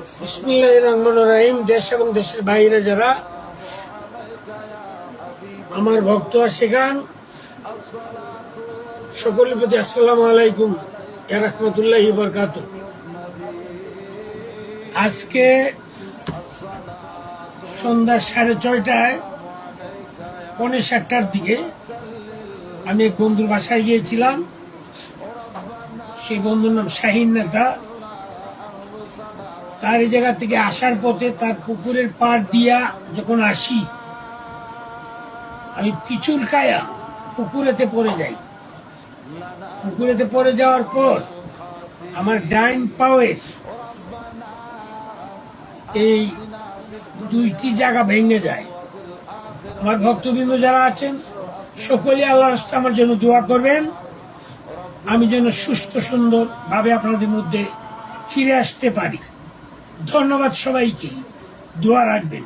বিসমিল্লাহির রহমানির রহিম। দেশ এবং দেশের বাইরে যারা আমার ভক্ত আশিকান সকলের প্রতি আসসালামু আলাইকুম ওয়া রাহমাতুল্লাহি ওয়া বারাকাতুহু। আজকে সন্ধ্যা 6:30টায় 6:45টার দিকে আমি এক বন্ধুর বাসায় গিয়েছিলাম। সেই বন্ধুর নাম শাহিন নেতা। তার এই জায়গা থেকে আসার পথে তার পুকুরের পাড় দিয়া যখন আসি, আমি পিছুল খায়া পুকুরেতে পড়ে যাই। পুকুরেতে পড়ে যাওয়ার পর আমার ডাইন পাওয়ের এই 2টি জায়গা ভেঙে যায়। আমার ভক্তবৃন্দ যারা আছেন সকলে আল্লাহর রাস্তায় আমার জন্য দোয়া করবেন, আমি যেন সুস্থ সুন্দর ভাবে আপনাদের মধ্যে ফিরে আসতে পারি। ধন্যবাদ সবাইকে, দোয়া রাখবেন।